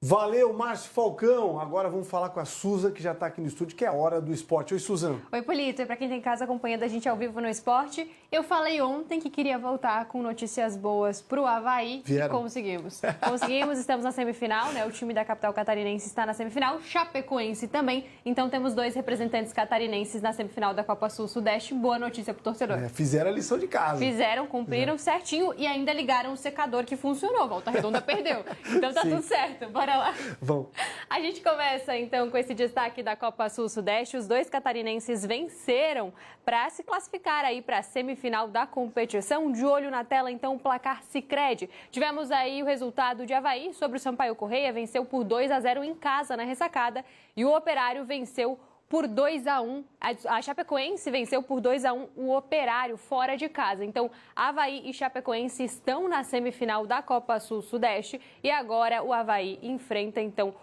Valeu, Márcio Falcão. Agora vamos falar com a Susan, que já está aqui no estúdio, que é a hora do esporte. Oi, Susan. Oi, Polito. E para quem tem em casa acompanhando a gente ao vivo no esporte, eu falei ontem que queria voltar com notícias boas para o Avaí. Vieram. E conseguimos. Conseguimos, estamos na semifinal, né? O time da capital catarinense está na semifinal, Chapecoense também. Então temos 2 representantes catarinenses na semifinal da Copa Sul-Sudeste. Boa notícia para o torcedor. Fizeram a lição de casa. Fizeram, cumpriram certinho e ainda ligaram o secador que funcionou. Volta Redonda perdeu. Então tá tudo certo. Bora lá. Vamos. A gente começa então com esse destaque da Copa Sul-Sudeste. Os 2 catarinenses venceram para se classificar aí para a semifinal da competição. De olho na tela, então, o placar Sicredi. Tivemos aí o resultado de Avaí sobre o Sampaio Corrêa, venceu por 2-0 em casa na ressacada, e o Operário venceu por 2-1. A Chapecoense venceu por 2-1 o Operário fora de casa. Então, Avaí e Chapecoense estão na semifinal da Copa Sul-Sudeste e agora o Avaí enfrenta, então,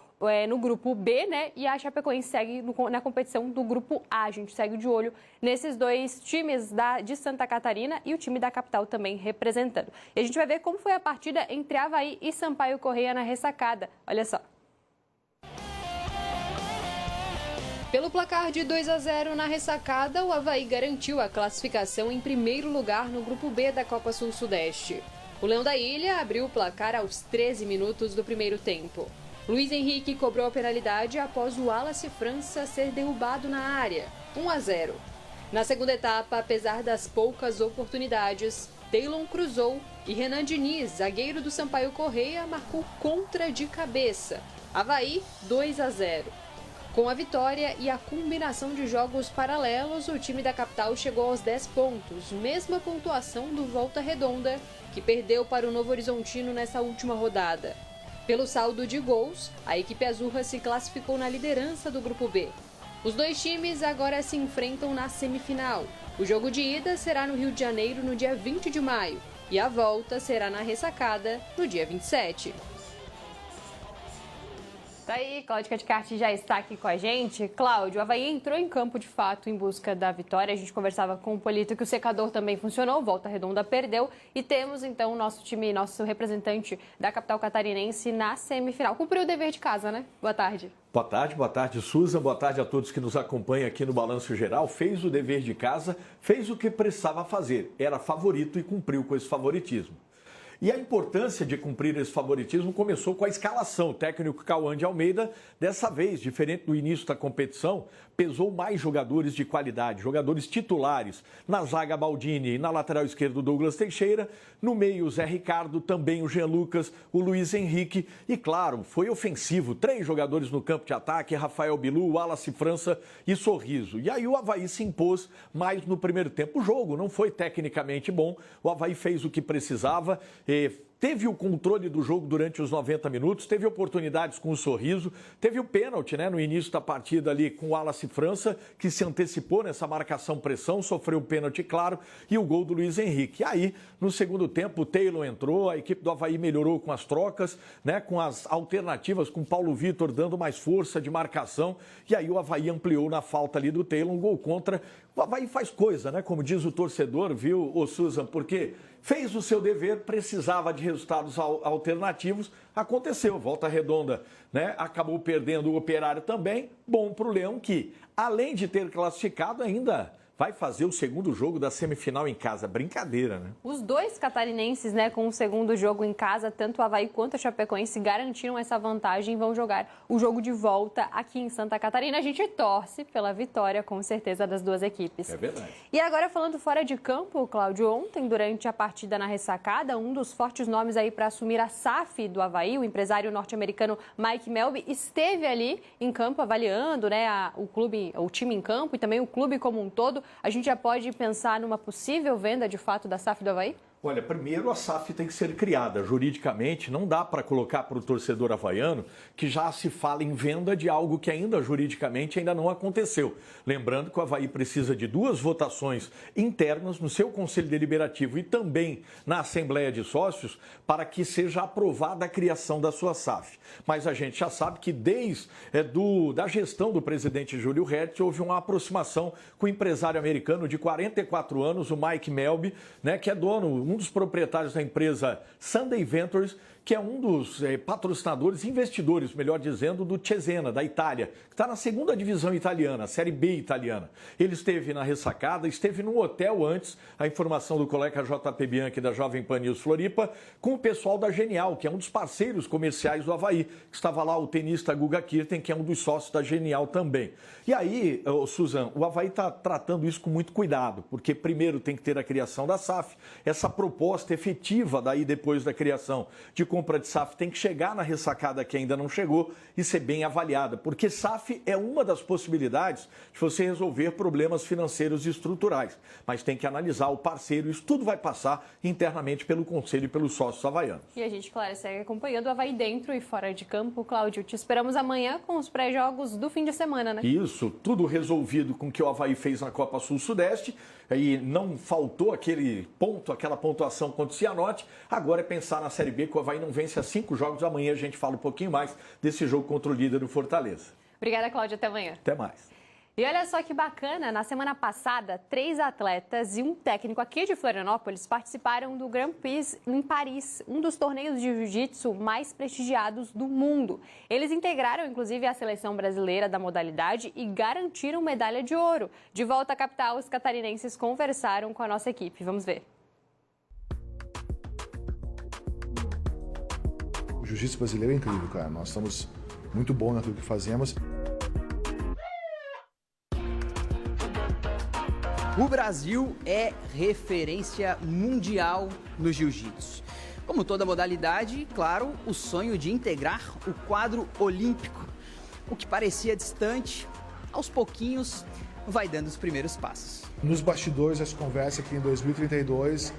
no grupo B, né? E a Chapecoense segue na competição do grupo A. A gente segue de olho nesses 2 times de Santa Catarina e o time da capital também representando. E a gente vai ver como foi a partida entre Avaí e Sampaio Corrêa na ressacada. Olha só. Pelo placar de 2-0 na ressacada, o Avaí garantiu a classificação em primeiro lugar no grupo B da Copa Sul-Sudeste. O Leão da Ilha abriu o placar aos 13 minutos do primeiro tempo. Luiz Henrique cobrou a penalidade após o Wallace França ser derrubado na área, 1-0. Na segunda etapa, apesar das poucas oportunidades, Taylon cruzou e Renan Diniz, zagueiro do Sampaio Corrêa, marcou contra de cabeça. Avaí, 2-0. Com a vitória e a combinação de jogos paralelos, o time da capital chegou aos 10 pontos, mesma pontuação do Volta Redonda, que perdeu para o Novo Horizontino nessa última rodada. Pelo saldo de gols, a equipe azurra se classificou na liderança do grupo B. Os 2 times agora se enfrentam na semifinal. O jogo de ida será no Rio de Janeiro no dia 20 de maio e a volta será na ressacada no dia 27. Tá aí, Cláudio Caticarte já está aqui com a gente. Cláudio, o Avaí entrou em campo de fato em busca da vitória. A gente conversava com o Polito que o secador também funcionou, Volta Redonda perdeu. E temos então o nosso time, nosso representante da capital catarinense na semifinal. Cumpriu o dever de casa, né? Boa tarde. Boa tarde, Susan. Boa tarde a todos que nos acompanham aqui no Balanço Geral. Fez o dever de casa, fez o que precisava fazer. Era favorito e cumpriu com esse favoritismo. E a importância de cumprir esse favoritismo começou com a escalação. O técnico Cauã de Almeida, dessa vez, diferente do início da competição, pesou mais jogadores de qualidade, jogadores titulares. Na zaga, Baldini, e na lateral esquerda, Douglas Teixeira. No meio, o Zé Ricardo, também o Jean Lucas, o Luiz Henrique. E, claro, foi ofensivo. 3 jogadores no campo de ataque, Rafael Bilu, Wallace França e Sorriso. E aí o Avaí se impôs mais no primeiro tempo. O jogo não foi tecnicamente bom. O Avaí fez o que precisava. Teve o controle do jogo durante os 90 minutos, teve oportunidades com o Sorriso, teve o pênalti, né, no início da partida ali com o Wallace França, que se antecipou nessa marcação-pressão, sofreu o pênalti claro e o gol do Luiz Henrique. E aí, no segundo tempo, o Taylor entrou, a equipe do Avaí melhorou com as trocas, né, com as alternativas, com o Paulo Vitor dando mais força de marcação, e aí o Avaí ampliou na falta ali do Taylor, um gol contra. O Avaí faz coisa, né, como diz o torcedor, viu, ô Susan, porque fez o seu dever, precisava de resultados alternativos, aconteceu. Volta Redonda, né? Acabou perdendo o Operário também. Bom para o Leão que, além de ter classificado, ainda vai fazer o segundo jogo da semifinal em casa. Brincadeira, né? Os 2 catarinenses, né, com o segundo jogo em casa, tanto o Avaí quanto a Chapecoense, garantiram essa vantagem e vão jogar o jogo de volta aqui em Santa Catarina. A gente torce pela vitória, com certeza, das 2 equipes. É verdade. E agora, falando fora de campo, Cláudio, ontem, durante a partida na ressacada, um dos fortes nomes aí para assumir a SAF do Avaí, o empresário norte-americano Mike Melby, esteve ali em campo avaliando, né, o time em campo e também o clube como um todo. A gente já pode pensar numa possível venda, de fato, da SAF do Avaí? Olha, primeiro a SAF tem que ser criada juridicamente, não dá para colocar para o torcedor havaiano que já se fala em venda de algo que ainda juridicamente ainda não aconteceu. Lembrando que o Avaí precisa de 2 votações internas no seu Conselho Deliberativo e também na Assembleia de Sócios para que seja aprovada a criação da sua SAF. Mas a gente já sabe que desde da gestão do presidente Júlio Hertz houve uma aproximação com o empresário americano de 44 anos, o Mike Melby, né, que é dono, um dos proprietários da empresa Sunday Ventures, que é um dos patrocinadores, investidores, melhor dizendo, do Cesena, da Itália, que está na segunda divisão italiana, a Série B italiana. Ele esteve na ressacada, esteve num hotel antes, a informação do colega JP Bianchi da Jovem Pan News Floripa, com o pessoal da Genial, que é um dos parceiros comerciais do Avaí. Estava lá o tenista Guga Kirten, que é um dos sócios da Genial também. E aí, Suzan, o Avaí está tratando isso com muito cuidado, porque primeiro tem que ter a criação da SAF, essa proposta efetiva daí depois da criação de compra de SAF tem que chegar na ressacada que ainda não chegou e ser bem avaliada, porque SAF é uma das possibilidades de você resolver problemas financeiros e estruturais, mas tem que analisar o parceiro, isso tudo vai passar internamente pelo Conselho e pelos sócios havaianos. E a gente, claro, segue acompanhando o Avaí dentro e fora de campo. Cláudio, te esperamos amanhã com os pré-jogos do fim de semana, né? Isso, tudo resolvido com o que o Avaí fez na Copa Sul-Sudeste, e não faltou aquele ponto, aquela pontuação contra o Cianorte. Agora é pensar na Série B, que o Avaí não vence há 5 jogos. Amanhã a gente fala um pouquinho mais desse jogo contra o líder do Fortaleza. Obrigada, Cláudia. Até amanhã. Até mais. E olha só que bacana, na semana passada, 3 atletas e um técnico aqui de Florianópolis participaram do Grand Prix em Paris, um dos torneios de jiu-jitsu mais prestigiados do mundo. Eles integraram, inclusive, a seleção brasileira da modalidade e garantiram medalha de ouro. De volta à capital, os catarinenses conversaram com a nossa equipe. Vamos ver. O jiu-jitsu brasileiro é incrível, cara. Nós estamos muito bons naquilo que fazemos. O Brasil é referência mundial no jiu-jitsu. Como toda modalidade, claro, o sonho de integrar o quadro olímpico. O que parecia distante, aos pouquinhos, vai dando os primeiros passos. Nos bastidores, a gente conversa que em 2032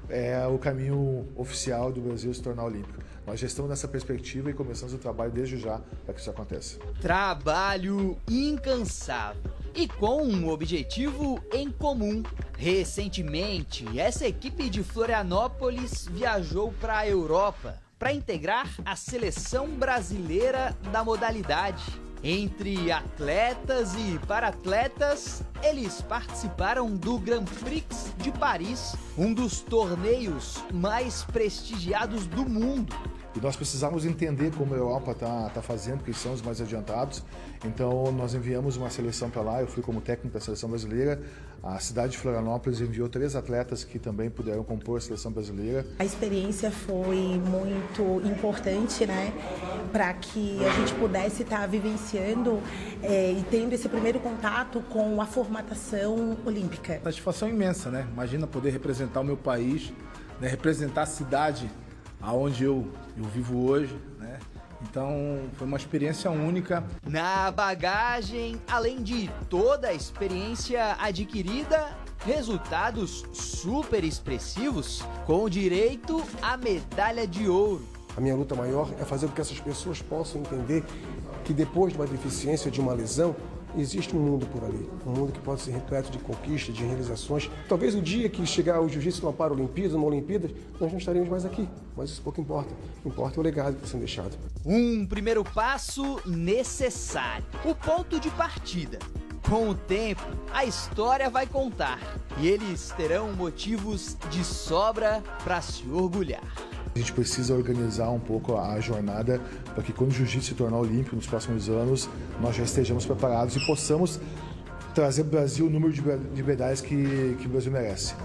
é o caminho oficial do Brasil se tornar olímpico. Nós já estamos nessa perspectiva e começamos o trabalho desde já para que isso aconteça. Trabalho incansável e com um objetivo em comum. Recentemente, essa equipe de Florianópolis viajou para a Europa para integrar a seleção brasileira da modalidade. Entre atletas e para-atletas, eles participaram do Grand Prix de Paris, um dos torneios mais prestigiados do mundo. E nós precisamos entender como a Europa está fazendo, porque são os mais adiantados. Então, nós enviamos uma seleção para lá, eu fui como técnico da seleção brasileira. A cidade de Florianópolis enviou 3 atletas que também puderam compor a seleção brasileira. A experiência foi muito importante, né, para que a gente pudesse estar vivenciando e tendo esse primeiro contato com a formatação olímpica. Satisfação imensa, né? Imagina poder representar o meu país, né? Representar a cidade aonde eu vivo hoje, né? Então, foi uma experiência única. Na bagagem, além de toda a experiência adquirida, resultados super expressivos, com direito à medalha de ouro. A minha luta maior é fazer com que essas pessoas possam entender que depois de uma deficiência, de uma lesão, existe um mundo por ali, um mundo que pode ser repleto de conquistas, de realizações. Talvez o dia que chegar o jiu-jitsu numa Paralimpíada, numa Olimpíada, nós não estaremos mais aqui, mas isso pouco importa. Importa o legado que está sendo deixado. Um primeiro passo necessário, o ponto de partida. Com o tempo, a história vai contar e eles terão motivos de sobra para se orgulhar. A gente precisa organizar um pouco a jornada para que quando o jiu-jitsu se tornar olímpico nos próximos anos, nós já estejamos preparados e possamos trazer para o Brasil o número de medalhas que o Brasil merece.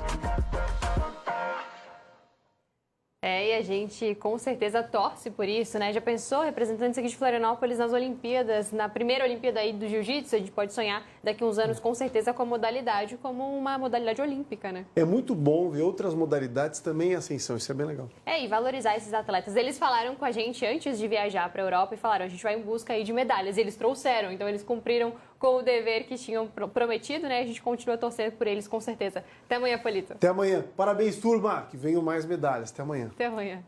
E a gente com certeza torce por isso, né? Já pensou, representantes aqui de Florianópolis nas Olimpíadas, na primeira Olimpíada aí do Jiu-Jitsu, a gente pode sonhar daqui a uns anos com certeza com a modalidade como uma modalidade olímpica, né? É muito bom ver outras modalidades também em ascensão, isso é bem legal. E valorizar esses atletas. Eles falaram com a gente antes de viajar para a Europa e falaram, a gente vai em busca aí de medalhas. E eles trouxeram, então eles cumpriram com o dever que tinham prometido, né? A gente continua torcendo por eles, com certeza. Até amanhã, Polito. Até amanhã. Parabéns, turma, que venham mais medalhas. Até amanhã. Até amanhã.